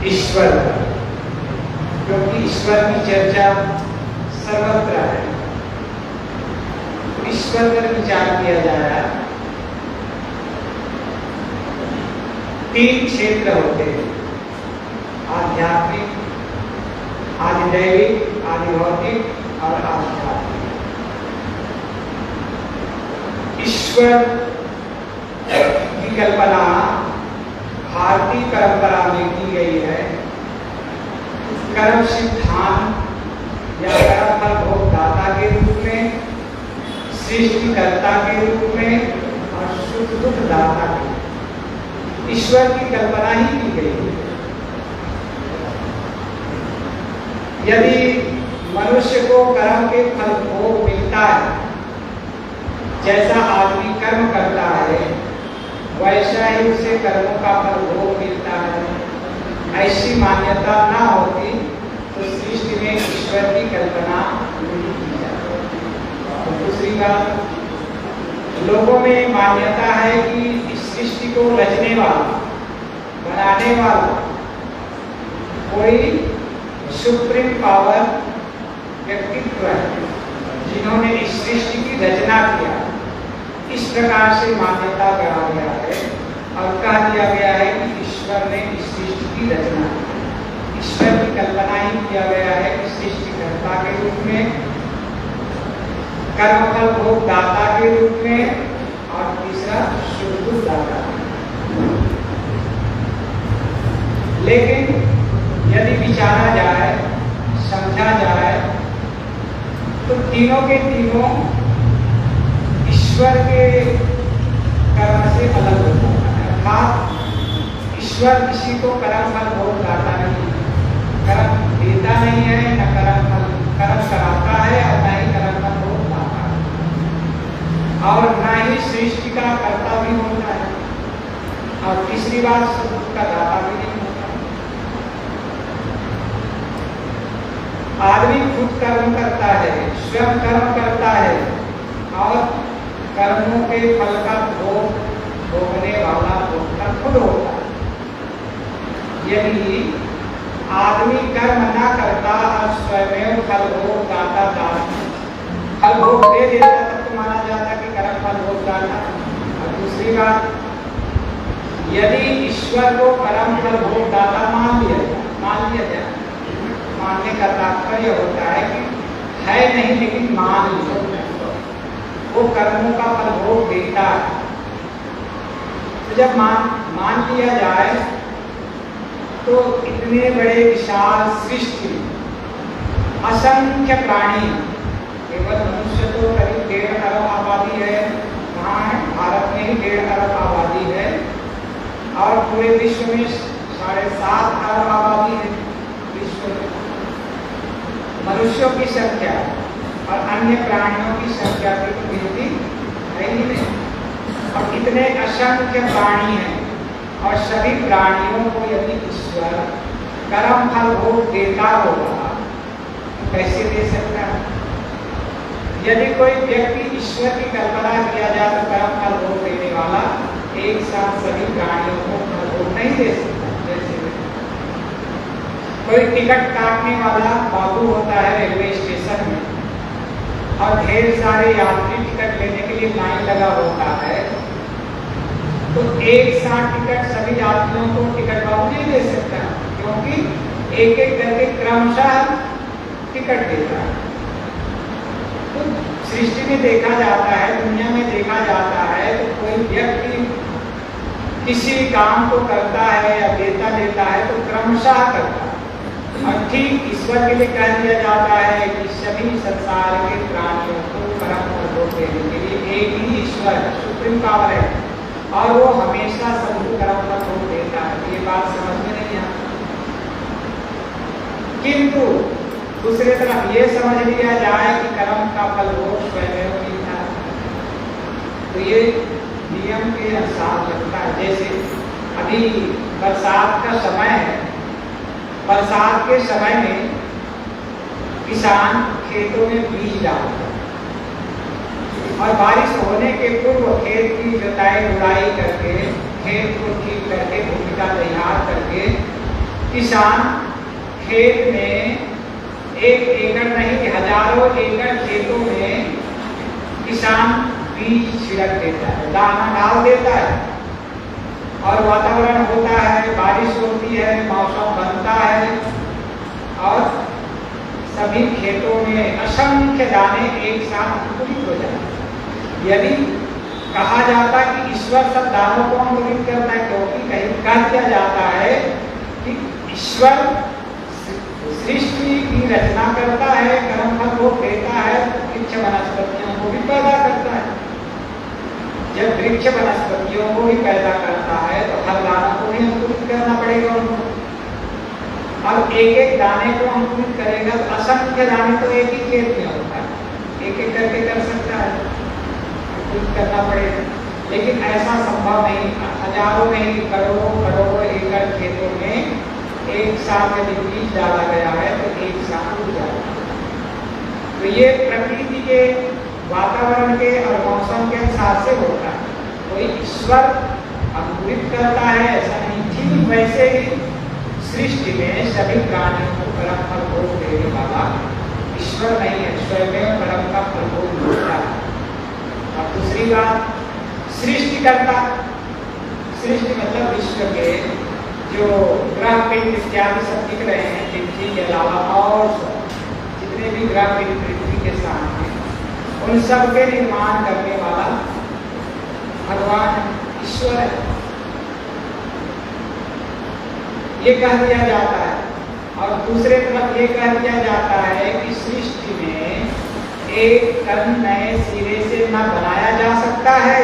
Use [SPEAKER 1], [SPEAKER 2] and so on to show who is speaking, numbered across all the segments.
[SPEAKER 1] ईश्वर, क्योंकि ईश्वर की चर्चा सर्वत्र है। ईश्वर पर विचार किया जाए, तीन क्षेत्र होते हैं, आध्यात्मिक, आधिदैविक, आधिभौतिक और आध्यात्मिक। ईश्वर की कल्पना भारतीय परंपरा में की गई है कर्म सिद्धांत या कर्म फल भोगदाता के रूप में, सृष्टिकर्ता के रूप में और सुख दुख दाता के रूप में। ईश्वर की कल्पना ही की गई है। यदि मनुष्य को कर्म के फल भोग मिलता है, जैसा आदमी कर्म करता है वैसा ही उसे कर्मों का फल भोग मिलता है, ऐसी मान्यता ना होती तो सृष्टि में ईश्वर की कल्पना नहीं की जाती। दूसरी बात, लोगों में मान्यता है कि इस सृष्टि को रचने वाला, बनाने वाला कोई सुप्रीम पावर व्यक्तित्व है जिन्होंने इस सृष्टि की रचना किया। इस प्रकार से मान्यता करा गया है और कह दिया गया है कि ईश्वर ने इस सृष्टि की रचना की। ईश्वर की कल्पना ही किया गया है कि सृष्टिकर्ता के रूप में, कर्म फल भोग दाता के रूप में और तीसरा सुख दुख दाता। लेकिन यदि विचारा जाए, समझा जाए तो तीनों के तीनों ईश्वर के कर्म से अलग होता है। अर्थात ईश्वर किसी को कर्म फल भोग दाता नहीं, कर्म देता नहीं है, न कर्म कराता है और न ही कर्म फल भोग दाता है, और न ही सृष्टि का कर्ता भी होता है, और तीसरी बात सुख का दाता भी नहीं होता। आदमी खुद कर्म करता है, स्वयं कर्म करता है और कर्मों के फल का भोग भोगने वाला भोक्ता खुद होता है। यदि आदमी कर्म न करता और स्वयं फल भोग दाता फल भोग दे देता तब तो माना जाता कि कर्म फल भोग दाता। और दूसरी बात, यदि ईश्वर को कर्म फल भोग दाता मान लिया जाए, मानने का तात्पर्य होता है कि है नहीं लेकिन मान लिया, वो कर्मों का फल भोग देता है। तो जब मान लिया जाए तो इतने बड़े विशाल सृष्टि, असंख्य प्राणी, केवल मनुष्य तो करीब 1.5 अरब आबादी है, वहाँ है भारत में ही 1.5 अरब आबादी है, और पूरे विश्व में 7.5 अरब आबादी है। विश्व में मनुष्यों की संख्या और अन्य प्राणियों की संख्या की तो गिनती है ही नहीं। और इतने असंख्य प्राणी हैं और सभी प्राणियों को यदि ईश्वर कर्म फल भोग देता होगा तो कैसे दे सकता है? यदि कोई व्यक्ति ईश्वर की कल्पना किया जाए तो कर्म फल भोग देने वाला एक साथ सभी प्राणियों को फल भोग नहीं दे सकता। जैसे कोई टिकट काटने वाला बाबू होता है रेलवे स्टेशन में और ढेर सारे यात्री टिकट लेने के लिए लाइन लगा होता है, तो एक साथ टिकट सभी यात्रियों को टिकट बाबू नहीं दे सकता, क्योंकि एक एक करके क्रमशः टिकट देता है। तो सृष्टि में देखा जाता है, दुनिया में देखा जाता है, तो कोई व्यक्ति किसी काम को करता है या देता है तो क्रमशः करता है। और ठीक ईश्वर के लिए कह दिया जाता है कि सभी संसार के प्राणियों को कर्म फल भोग देने के लिए एक ही ईश्वर सुप्रीम पावर है और वो हमेशा सबको कर्म फल भोग देता है। ये बात समझ में नहीं आती। किंतु दूसरी तरफ ये समझ लिया जाए कि कर्म का फल भोग स्वयं मिलता है, तो ये नियम के अनुसार लगता है। जैसे अभी बरसात का समय है, बरसात के समय में किसान खेतों में बीज डालता है और बारिश होने के पूर्व खेत की जुताई बुराई करके, खेत को ठीक करके, भूमि का तैयार करके किसान खेत में 1 एकड़ नहीं हजारों एकड़ खेतों में किसान बीज छिड़क देता है, दाना डाल देता है और वातावरण होता है, बारिश होती है, मौसम बनता है और सभी खेतों में असंख्य दाने एक साथ अंकुरित हो जाते हैं। यदि कहा जाता कि ईश्वर सब दानों को अंकुरित करता है, क्योंकि कहीं कह दिया जाता है कि ईश्वर सृष्टि की रचना करता है, कर्मफल को देता है, वृक्ष वनस्पतियों को भी पैदा करता है। जब वृक्ष वनस्पतियों को भी पैदा करता है तो हर दानों को भी अंकुरित करना पड़ेगा उनको। अब एक एक दाने को अंकुरित करेगा तो असंख्य दाने तो एक ही खेत में होता है, एक एक करके कर सकता है, अंकुरित करना पड़ेगा। लेकिन ऐसा संभव नहीं, हजारों नहीं करोड़ों करोड़ों एकड़ खेतों में एक साथ यदि बीज डाला गया है तो एक साथ उग जाएगा। तो ये प्रकृति के, वातावरण के और मौसम के अनुसार से होता है। कोई ईश्वर अंकुरित करता है ऐसा नहीं। ठीक वैसे ही सृष्टि में सभी प्राणियों को कर्म फल भोग देने वाला ईश्वर नहीं है, स्वयं कर्म का फल भोग देता है। और दूसरी बात, सृष्टिकर्ता, सृष्टि मतलब विश्व के जो ग्रह पिंड इत्यादि सब दिख रहे हैं, पृथ्वी के अलावा और जितने भी ग्रह पिंड पृथ्वी के सामने, उन सब के निर्माण करने वाला भगवान ईश्वर है, ये कह दिया जाता है। और दूसरे तरफ ये कह दिया जाता है कि सृष्टि में एक कण नए सिरे से न बनाया जा सकता है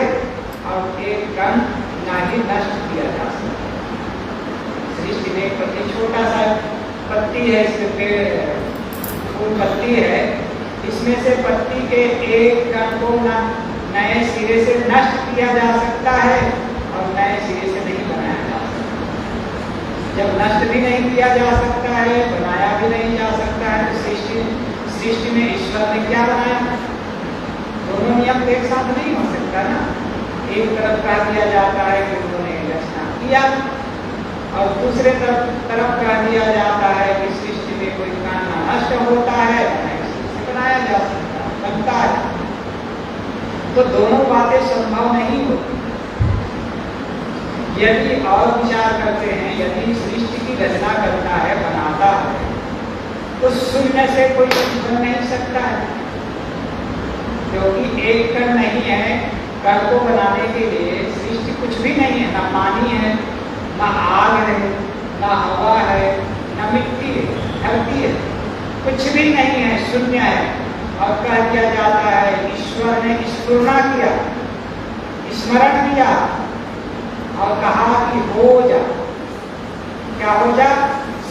[SPEAKER 1] और एक कण न ही नष्ट किया जा सकता है। सृष्टि में एक छोटा सा पत्ती है, इसमें पेड़ फूल पत्ती है, इसमें से पत्ती के एक कण को न नए सिरे से नष्ट किया जा सकता है और नए सिरे से नहीं बनाया जा सकता। जब नष्ट भी नहीं किया जा सकता है, बनाया भी नहीं जा सकता है, तो सृष्टि में ईश्वर ने क्या बनाया? दोनों नियम एक साथ नहीं हो सकता ना। एक तरफ कह दिया जाता है कि उन्होंने रचना किया और दूसरे तरफ कह दिया जाता है कि सृष्टि में कोई कण नष्ट होता है, बनाया जा सकता है, बनता है। तो दोनों बातें संभव नहीं होती। यदि और विचार करते हैं, यदि सृष्टि की रचना करता है, बनाता है, तो शून्य से कोई चीज बन नहीं सकता है, क्योंकि एक कण नहीं है। कण को बनाने के लिए सृष्टि कुछ भी नहीं है, ना पानी है, ना आग है, ना हवा है, ना मिट्टी है, धरती है, कुछ भी नहीं है, शून्य है। और कह दिया जाता है ईश्वर ने स्फुरना किया, स्मरण किया और कहा कि हो जा। क्या हो जा?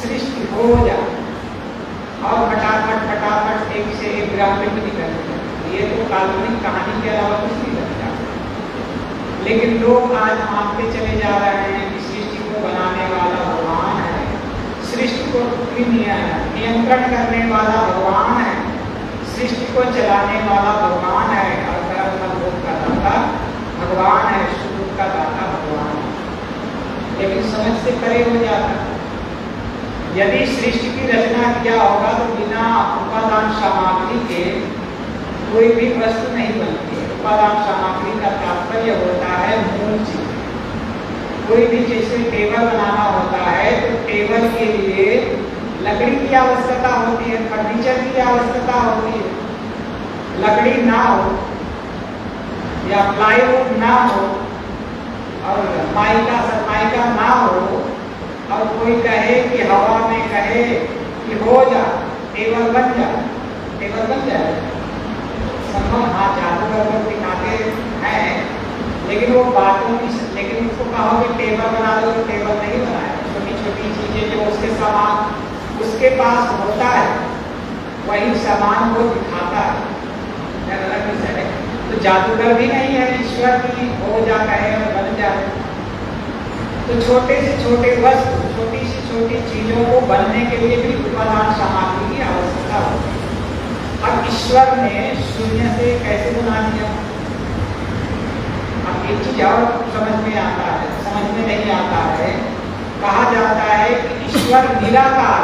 [SPEAKER 1] सृष्टि हो जा। और फटाफट फटाफट एक से एक ग्रह पिंड निकल गया। ये तो काल्पनिक कहानी के अलावा कुछ नहीं लगता। लेकिन लोग आज मानते चले जा रहे हैं कि सृष्टि को बनाने वाला भगवान है, सृष्टि को नियंत्रण करने वाला भगवान है, सृष्टि को चलाने वाला भगवान है और कर्म फल भोग का दाता भगवान है, सुख का दाता भगवान है। लेकिन समझ से परे हो जाता। यदि सृष्टि की रचना किया होगा तो बिना उपादान सामग्री के कोई भी वस्तु नहीं बनती है। उपादान सामग्री का तात्पर्य होता है मूल चीज। कोई भी जैसे टेबल बनाना होता है तो टेबल के लिए लकड़ी की आवश्यकता होती है, फर्नीचर की आवश्यकता होती है। लकड़ी ना हो या प्लाईवुड ना हो और माइका सरमाइका ना हो और कोई कहे कि हवा में कहे कि हो जा, टेबल बन जा, टेबल बन जाए। संभव? हाँ, जादूगर लोग दिखाते हैं, लेकिन वो बातों की, लेकिन उसको कहो कि टेबल बना दो तो टेबल नहीं बनाया। छोटी छोटी चीजें जो उसके सामान उसके पास होता है वही सामान वो दिखाता है, अलग विषय है। तो जादूगर भी नहीं है, ईश्वर की हो जा कहे और बन जाए। तो छोटे से छोटे वस्तु, छोटी से छोटी चीजों को बनने के लिए भी उपादान सामग्री की आवश्यकता होती है। अब ईश्वर ने शून्य से कैसे बना दिया? अब एक चीज और समझ में आता है, समझ में नहीं आता है। कहा जाता है कि ईश्वर निराकार,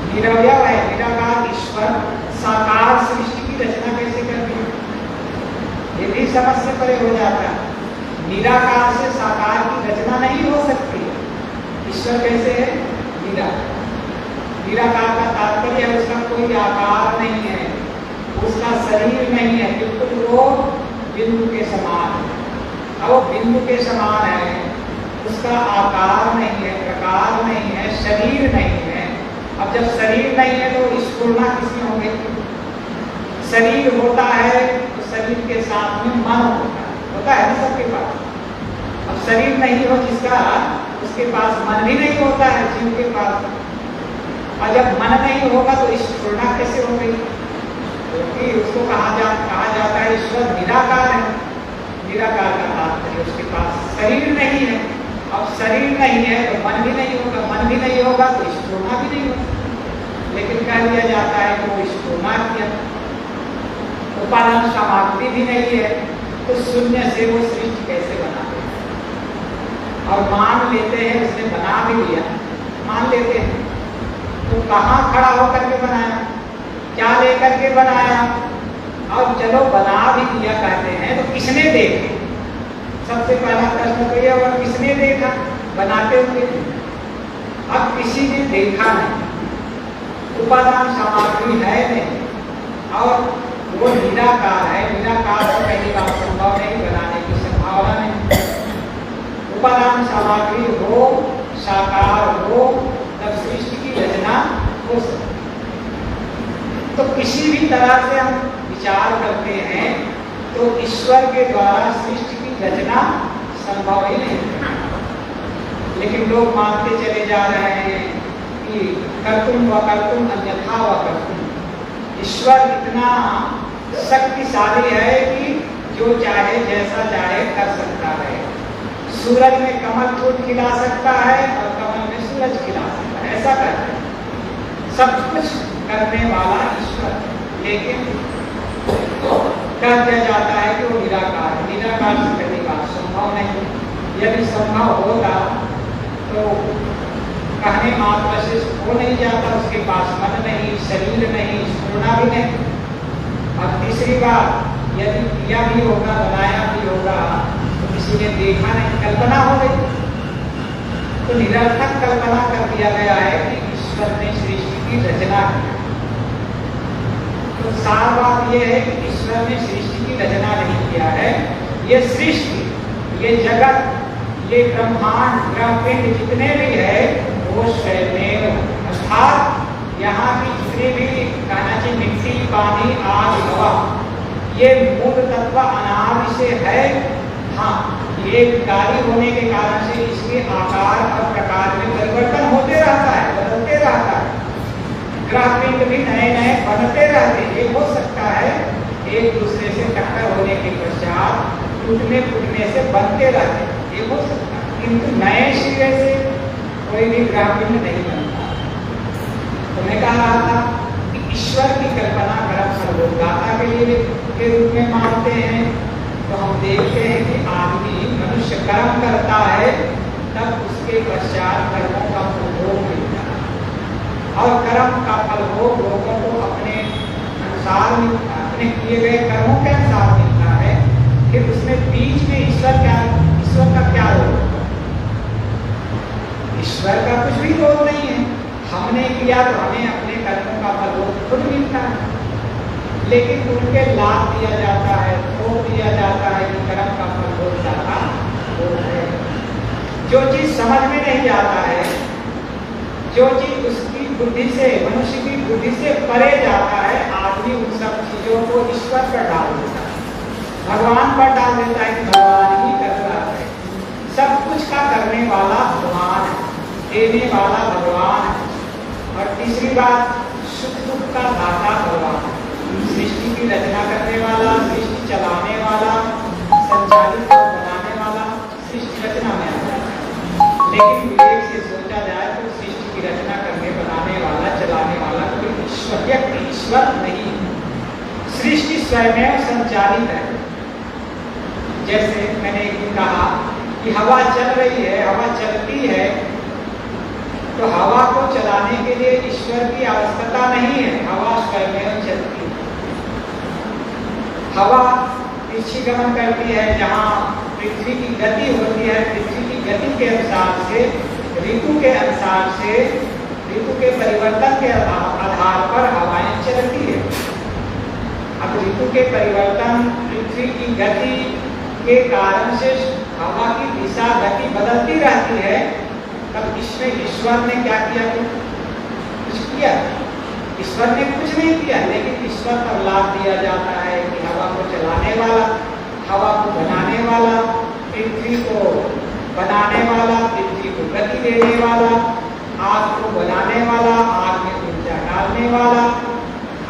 [SPEAKER 1] निरवयव है। निराकार ईश्वर साकार सृष्टि की रचना कैसे कर दी, ये भी समझ से परे हो जाता है। निराकार से साकार की रचना नहीं हो सकती। ईश्वर कैसे है, निराकार। निराकार का तात्पर्य है उसका कोई आकार नहीं है, उसका शरीर नहीं है, बिल्कुल वो बिंदु के समान है। अब वो बिंदु के समान है, उसका आकार नहीं है, प्रकार नहीं है, शरीर नहीं है। अब जब शरीर नहीं है तो स्फुरना किसमें होगी, शरीर होता है तो शरीर के साथ में मन होता है ना सबके पास। अब शरीर नहीं हो जिसका, उसके पास मन भी नहीं होता है जीव के पास। और जब मन नहीं होगा तो स्फुरना कैसे हो गई, क्योंकि उसको कहा जाता है ईश्वर निराकार है। निराकार का तात्पर्य उसके पास शरीर नहीं है। अब शरीर नहीं है तो मन भी नहीं होगा, मन भी नहीं होगा तो स्फुरना भी नहीं होगा। लेकिन कह दिया जाता है कि वो स्फुरना किया, उपादान सामग्री भी नहीं है, तो शून्य से वो सृष्टि कैसे बना दे। और मान लेते हैं उसने बना भी दिया, मान लेते हैं तो कहाँ खड़ा होकर के बनाया, क्या लेकर के बनाया। और चलो बना भी दिया कहते हैं तो किसने देखा, सबसे पहला प्रश्न तो ये होगा किसने देखा बनाते हुए। अब किसी ने देखा नहीं, उपादान सामग्री है नहीं, और वो निराकार है। निराकार तो पहली बात संभव नहीं, बनाने की संभावना नहीं। उपादान सामग्री हो, साकार हो, तब सृष्टि की रचना हो सकती। तो किसी भी तरह से हम विचार करते हैं तो ईश्वर के द्वारा सृष्टि की रचना संभव ही नहीं। लेकिन लोग मानते चले जा रहे हैं कि कर्तुम व कर्तुम अन्यथा व कर्तुम। ईश्वर इतना शक्तिशाली है कि जो चाहे जैसा चाहे कर सकता है। सूरज में कमल फूल खिला सकता है और कमल में सूरज खिला सकता है, ऐसा करता है। सब कुछ करने वाला ईश्वर, लेकिन कह दिया जाता है कि वो निराकार है। निराकार से पहली बात संभव नहीं। यदि संभव होगा तो कहने मात्र से हो नहीं जाता, उसके पास मन नहीं, शरीर नहीं, स्फुरना भी नहीं। और तीसरी बात, यदि किया भी होगा, बनाया भी होगा तो किसी ने देखा नहीं, कल्पना हो गई। तो निरर्थक कल्पना कर दिया गया है कि ईश्वर ने सृष्टि की रचना की। तो सार बात यह है कि ईश्वर ने सृष्टि की रचना नहीं किया है। ये सृष्टि, ये जगत, ये ब्रह्मांड, ग्रहपिंड जितने भी है वो स्वयं, अर्थात यहाँ की जितनी भी कहना चाहिए मिट्टी, पानी, आग, हवा, ये मूल तत्व अनादि से है। हाँ, ये विकारी होने के कारण से इसके आकार और प्रकार में परिवर्तन होते रहता है, बदलते रहता है। ग्रहपिंड भी नए नए बनते रहते हैं। ये हो सकता है एक दूसरे से टक्कर होने के पश्चात टूटने फूटने से बनते रहते हैं, ये हो सकता है। किंतु नए सिरे से कोई भी ग्रहपिंड नहीं बनता। तो मैं कह रहा था कि ईश्वर की कल्पना कर हम सर्वोदाता के लिए के रूप में मानते हैं। तो हम देखते हैं कि आदमी, मनुष्य कर्म करता है तब उसके पश्चात कर्मों का फलभोग मिलता है, और कर्म का फलभोग लोगों को अपने अनुसार मिलता है, अपने किए गए कर्मों के अनुसार मिलता है। फिर उसमें बीच में ईश्वर का क्या रोल होता है? ईश्वर का कुछ भी रोल नहीं है। हमने किया तो हमें अपने कर्मों का फलभोग खुद मिलता है, लेकिन उनके लाभ दिया जाता है, थोप दिया जाता है कि कर्म का फलभोग जाता वो है। जो चीज समझ में नहीं आता है, जो चीज उसकी बुद्धि से, मनुष्य की बुद्धि से परे जाता है, आदमी उन सब चीजों को ईश्वर पर डाल देता है, भगवान पर डाल देता है कि भगवान ही कर रहा है। सब कुछ का करने वाला भगवान है, देने वाला भगवान है। और तीसरी बात, सुख दुख का दाता भगवान है। सृष्टि की रचना करने वाला, सृष्टि चलाने वाला, संचालित बनाने वाला, सृष्टि रचना में आ जाता है। लेकिन विवेक से सोचा जाए तो सृष्टि की रचना करने, बनाने वाला, चलाने वाला कोई ईश्वर, व्यक्ति ईश्वर नहीं है। सृष्टि स्वयं संचालित है। जैसे मैंने एक दिन कहा कि हवा चल रही है, हवा चलती है, तो हवा को चलाने के लिए ईश्वर की आवश्यकता नहीं है, हवा स्वयं चलती है। हवा पृथ्वी गमन करती है, जहाँ पृथ्वी की गति होती है, पृथ्वी की गति के अनुसार से, ऋतु के अनुसार से, ऋतु के परिवर्तन के आधार पर हवाएं चलती है। अब ऋतु के परिवर्तन, पृथ्वी की गति के कारण से हवा की दिशा गति बदलती रहती है। तब इसमें ईश्वर ने क्या किया? कुछ किया? ईश्वर ने कुछ नहीं किया, लेकिन ईश्वर का लाभ दिया जाता है कि हवा को चलाने वाला, हवा को बनाने वाला, पृथ्वी को बनाने वाला, पृथ्वी को गति देने वाला, आग को बनाने वाला, आग में ऊर्जा डालने वाला,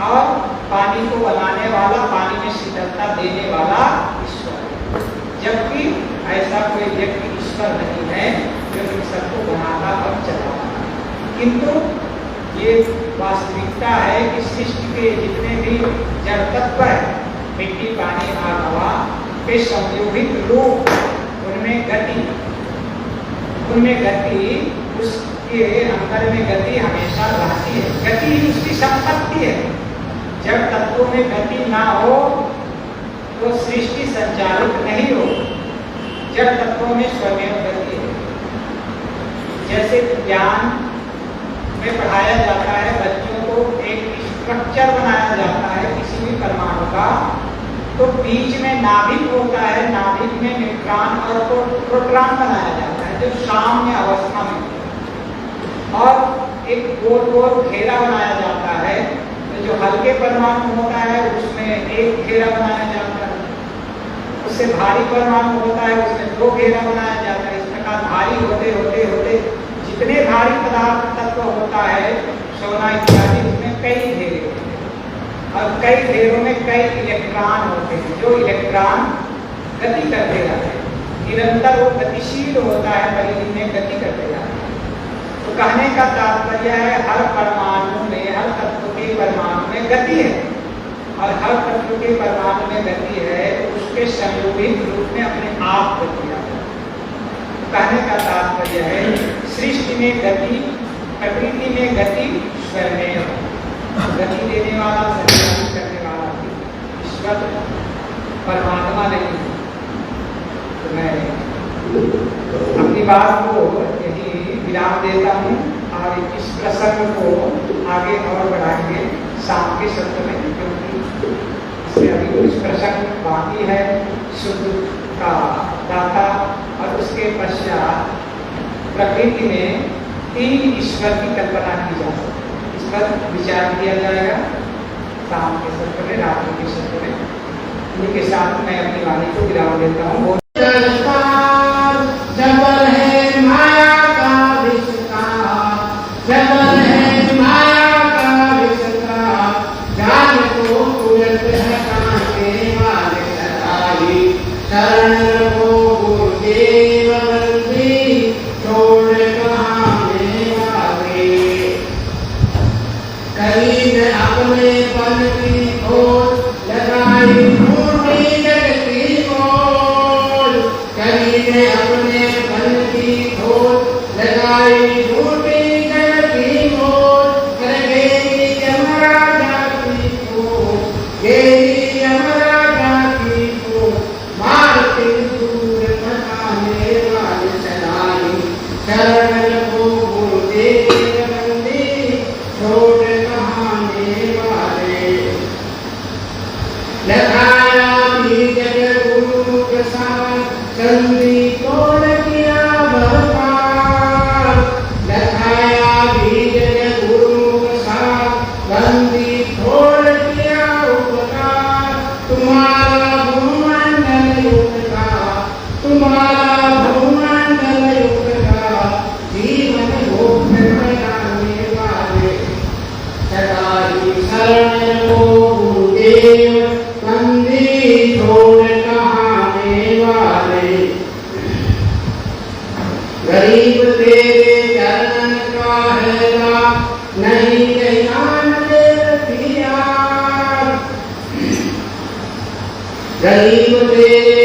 [SPEAKER 1] और पानी को बनाने वाला, पानी में शीतलता देने वाला ईश्वर। जबकि ऐसा कोई व्यक्ति ईश्वर नहीं है जो इन सबको बनाता और चलाता। किंतु ये वास्तविकता है कि सृष्टि के जितने भी जड़ तत्व है, मिट्टी, पानी, आग, हवा के संयोगित रूप, उनमें गति, उसके अंदर में गति हमेशा रहती है। गति ही उसकी संपत्ति है। जड़ तत्वों में गति ना हो तो सृष्टि संचालित नहीं हो। जड़ तत्वों में स्वयं गति है। जैसे ज्ञान में पढ़ाया जाता है, बच्चों को एक स्ट्रक्चर बनाया जाता है किसी भी परमाणु का, तो बीच में नाभिक होता है, नाभिक में न्यूट्रॉन और प्रोटॉन बनाया जाता है जो साम्य अवस्था में, और एक गोल गोल घेरा बनाया जाता है। तो जो हल्के परमाणु होता है उसमें एक घेरा बनाया जाता है, उससे भारी परमाणु होता है उसमें दो घेरा बनाया जाता है। इस प्रकार भारी होते होते होते जितने भारी पदार्थ तत्व होता है, सोना इत्यादि, उसमें कई घेरे होते हैं, और कई घेरों में कई इलेक्ट्रॉन होते हैं, जो इलेक्ट्रॉन गति करते रहते हैं, निरंतर वो गतिशील होता है, परिधि में गति करते रहते हैं। तो कहने का तात्पर्य है हर परमाणु में, हर तत्व के परमाणु में गति है, और हर तत्व के परमाणु में गति है, तो उसके संयोगिक रूप में अपने आप गति आता है। तो कहने का तात्पर्य है सृष्टि में गति, प्रकृति में गति स्वयं, गति देने वाला, संचालित करने वाला ईश्वर, परमात्मा नहीं। तो मैं अपनी बात को यही विराम देता हूँ, और इस प्रसंग को आगे और बढ़ाएंगे शाम के सत्र में, क्योंकि इससे अभी कुछ प्रसंग बाकी है। शुद्ध का दाता, और उसके पश्चात प्रकृति में 3 ईश्वर की कल्पना की जा सकती है। इस पर विचार किया जाएगा शाम के सत्र में, रात्रि के सत्र में। इनके साथ मैं अपनी वाणी को विराम देता हूँ।
[SPEAKER 2] जबर है माया का विस्तार, जबर है माया का विस्तार, जान को तुरंत है कांटे वाले सताई, शरण को गुरुदेव बंदी, छोड़ कहाने वाले। कहीं ने अपने पन की खोज लगाई, ढूंढी जगती खोज, कहीं ने अपने पन की खोज लगाई, ढूंढी जगती खोज, कर गेरी यमराजा की खोज, गेरी यमराजा की खोज, मारती दूर भगाने वाले चलाई, शरण को गुरुदेव बंदी, छोड़ कहाने वाले। लगाया भी जग गुरु के साथ, संधि तोड़ किया बरपार, लगाया भी जग गुरु के साथ, बंदी तोड़ किया उपकार। तुम्हारा भूमंडल युग का, तुम्हारा भूमंडल युग का, जीवन भोग बनाने वाले, सदाई शरण को गुरुदेव बंदी, छोड़ कहाने वाले। गरीब तेरे चरण का है लाभ, नहीं ज्ञान देती यार, गरीब तेरे